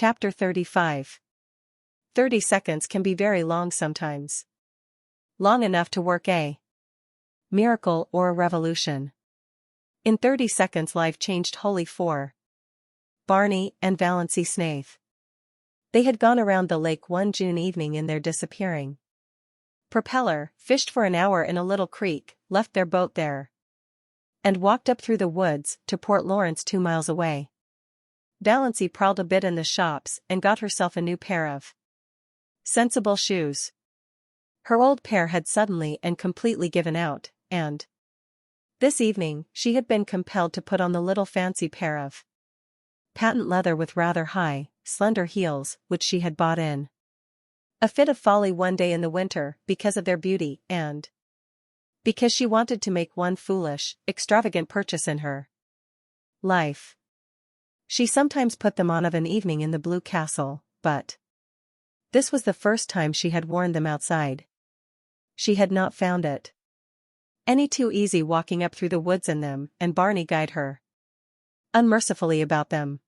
Chapter 35. 30 seconds can be very long sometimes. Long enough to work a miracle or a revolution. In 30 seconds life changed wholly for Barney and Valency Snaith. They had gone around the lake one June evening in their disappearing propeller, fished for an hour in a little creek, left their boat there, and walked up through the woods to Port Lawrence 2 miles away. Valency prowled a bit in the shops and got herself a new pair of sensible shoes. Her old pair had suddenly and completely given out, and this evening she had been compelled to put on the little fancy pair of patent leather with rather high, slender heels, which she had bought in a fit of folly one day in the winter because of their beauty and because she wanted to make one foolish, extravagant purchase in her life. She sometimes put them on of an evening in the Blue Castle, but this was the first time she had worn them outside. She had not found it any too easy walking up through the woods in them, and Barney guyed her unmercifully about them.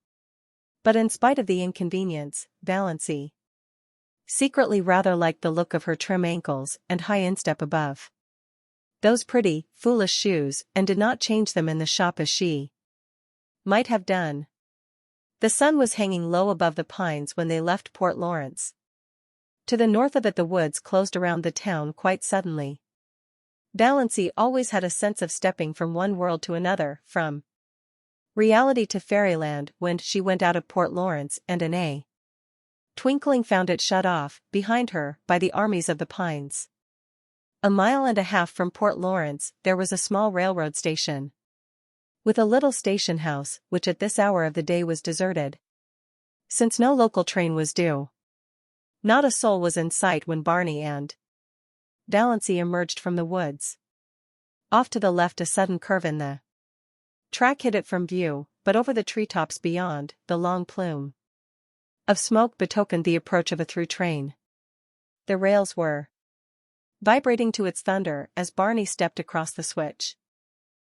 But in spite of the inconvenience, Valency secretly rather liked the look of her trim ankles and high instep above those pretty, foolish shoes, and did not change them in the shop as she might have done. The sun was hanging low above the pines when they left Port Lawrence. To the north of it the woods closed around the town quite suddenly. Valency always had a sense of stepping from one world to another, from reality to fairyland, when she went out of Port Lawrence, and in a twinkling found it shut off, behind her, by the armies of the pines. 1.5 miles from Port Lawrence there was a small railroad station, with a little station house, which at this hour of the day was deserted, since no local train was due. Not a soul was in sight when Barney and Valency emerged from the woods. Off to the left a sudden curve in the track hid it from view, but over the treetops beyond, the long plume of smoke betokened the approach of a through train. The rails were vibrating to its thunder as Barney stepped across the switch.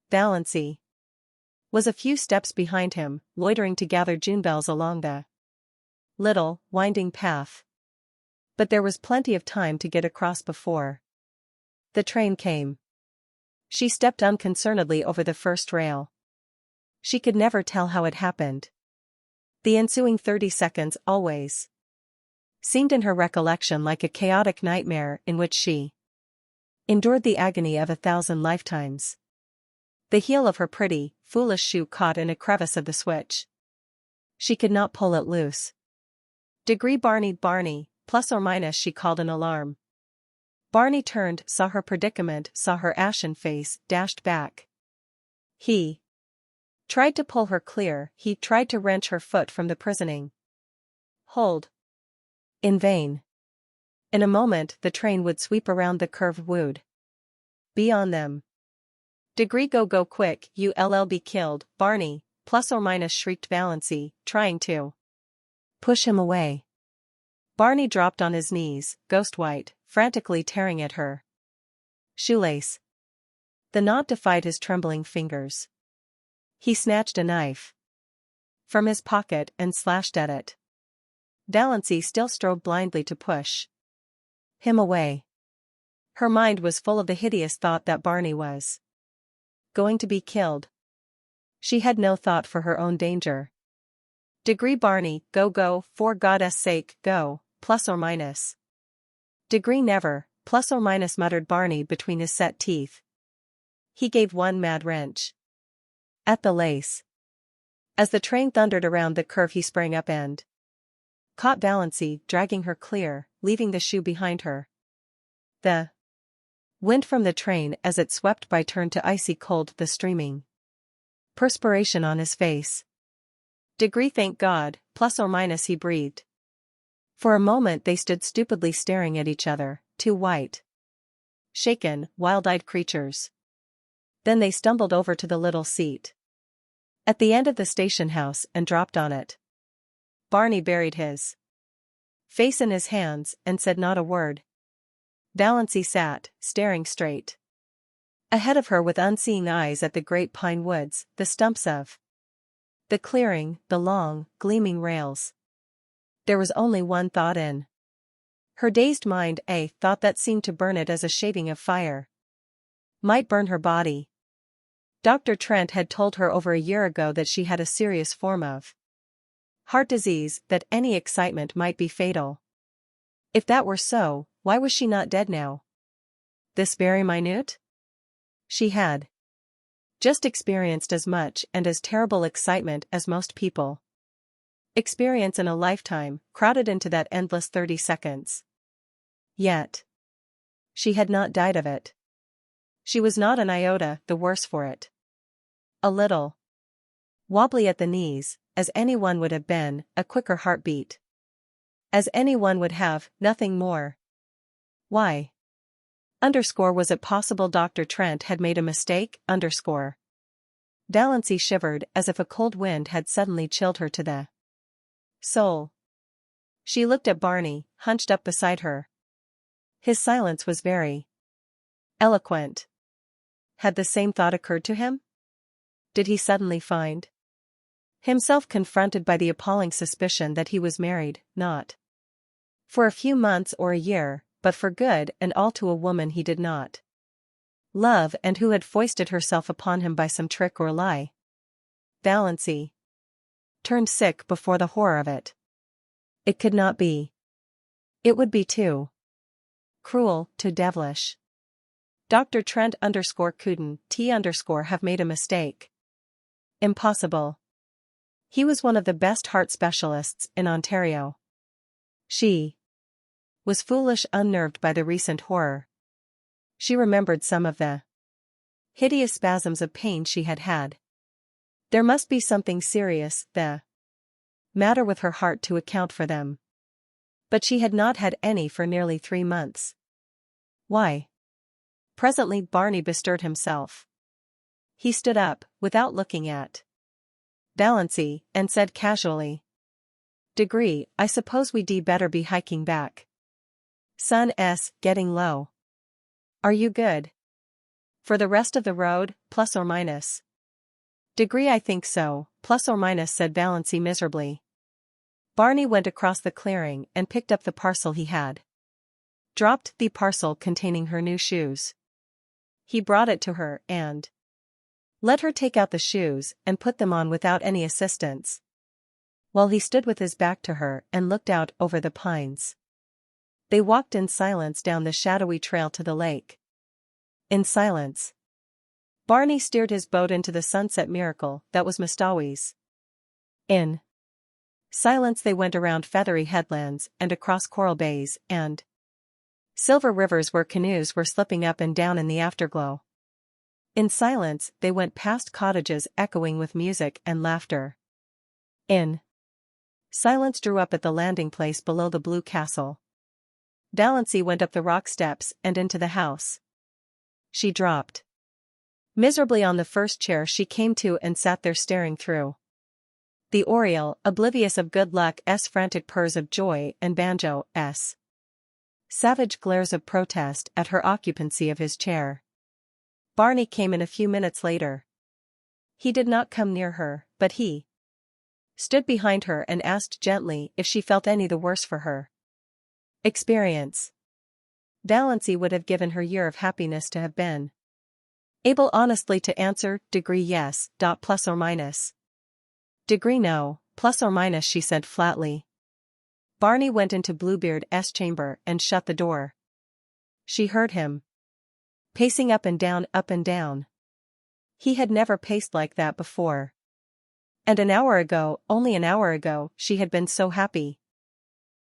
Valency was a few steps behind him, loitering to gather June bells along the little, winding path. But there was plenty of time to get across before the train came. She stepped unconcernedly over the first rail. She could never tell how it happened. The ensuing 30 seconds always seemed in her recollection like a chaotic nightmare in which she endured the agony of 1,000 lifetimes. The heel of her pretty, foolish shoe caught in a crevice of the switch. She could not pull it loose. Barney, plus or minus, she called in alarm. Barney turned, saw her predicament, saw her ashen face, dashed back. He tried to pull her clear, he tried to wrench her foot from the prisoning hold. In vain. In a moment the train would sweep around the curve, would be on them. Go quick, you'll be killed, Barney, plus or minus, shrieked Valency, trying to push him away. Barney dropped on his knees, ghost white, frantically tearing at her shoelace. The knot defied his trembling fingers. He snatched a knife from his pocket and slashed at it. Valency still strove blindly to push him away. Her mind was full of the hideous thought that Barney was going to be killed. She had no thought for her own danger. Barney, go, for God's sake, go, plus or minus. Never, plus or minus, muttered Barney between his set teeth. He gave one mad wrench at the lace. As the train thundered around the curve he sprang up and caught Valency, dragging her clear, leaving the shoe behind her. The wind from the train as it swept by turned to icy cold the streaming perspiration on his face. Thank God, plus or minus, he breathed. For a moment they stood stupidly staring at each other, two white, shaken, wild-eyed creatures. Then they stumbled over to the little seat at the end of the station house and dropped on it. Barney buried his face in his hands and said not a word. Valency sat, staring straight ahead of her with unseeing eyes at the great pine woods, the stumps of the clearing, the long, gleaming rails. There was only one thought in her dazed mind, a thought that seemed to burn it as a shaving of fire might burn her body. Dr. Trent had told her over a year ago that she had a serious form of heart disease, that any excitement might be fatal. If that were so, why was she not dead now? This very minute? She had just experienced as much and as terrible excitement as most people experience in a lifetime, crowded into that endless 30 seconds. Yet she had not died of it. She was not an iota the worse for it. A little wobbly at the knees, as anyone would have been, a quicker heartbeat. As anyone would have, nothing more. Why? Was it possible Dr. Trent had made a mistake? Delancey shivered as if a cold wind had suddenly chilled her to the soul. She looked at Barney, hunched up beside her. His silence was very eloquent. Had the same thought occurred to him? Did he suddenly find himself confronted by the appalling suspicion that he was married, not for a few months or a year, but for good and all, to a woman he did not love and who had foisted herself upon him by some trick or lie? Delancey turned sick before the horror of it. It could not be. It would be too cruel, too devilish. Dr. Trent couldn't have made a mistake. Impossible. He was one of the best heart specialists in Ontario. She was foolish, unnerved by the recent horror. She remembered some of the hideous spasms of pain she had had. There must be something serious the matter with her heart to account for them. But she had not had any for nearly 3 months. Why? Presently Barney bestirred himself. He stood up, without looking at Delancey, and said casually, "Degree, I suppose we'd better be hiking back. Sun's getting low. Are you good for the rest of the road, plus or minus?" "Degree, I think so, plus or minus," said Delancey miserably. Barney went across the clearing and picked up the parcel he had dropped, the parcel containing her new shoes. He brought it to her and let her take out the shoes and put them on without any assistance, while he stood with his back to her and looked out over the pines. They walked in silence down the shadowy trail to the lake. In silence. Barney steered his boat into the sunset miracle that was Mestawis. In silence they went around feathery headlands and across coral bays and silver rivers where canoes were slipping up and down in the afterglow. In silence they went past cottages echoing with music and laughter. In silence drew up at the landing place below the blue castle. Delancey went up the rock steps and into the house. She dropped miserably on the first chair she came to and sat there staring through the oriel, oblivious of good luck's frantic purrs of joy and Banjo's savage glares of protest at her occupancy of his chair. Barney came in a few minutes later. He did not come near her, but he stood behind her and asked gently if she felt any the worse for her experience. Delancey would have given her year of happiness to have been able honestly to answer, "Degree yes, plus or minus." "Degree no, plus or minus," she said flatly. Barney went into Bluebeard's chamber and shut the door. She heard him pacing up and down, up and down. He had never paced like that before. And an hour ago, only an hour ago, she had been so happy.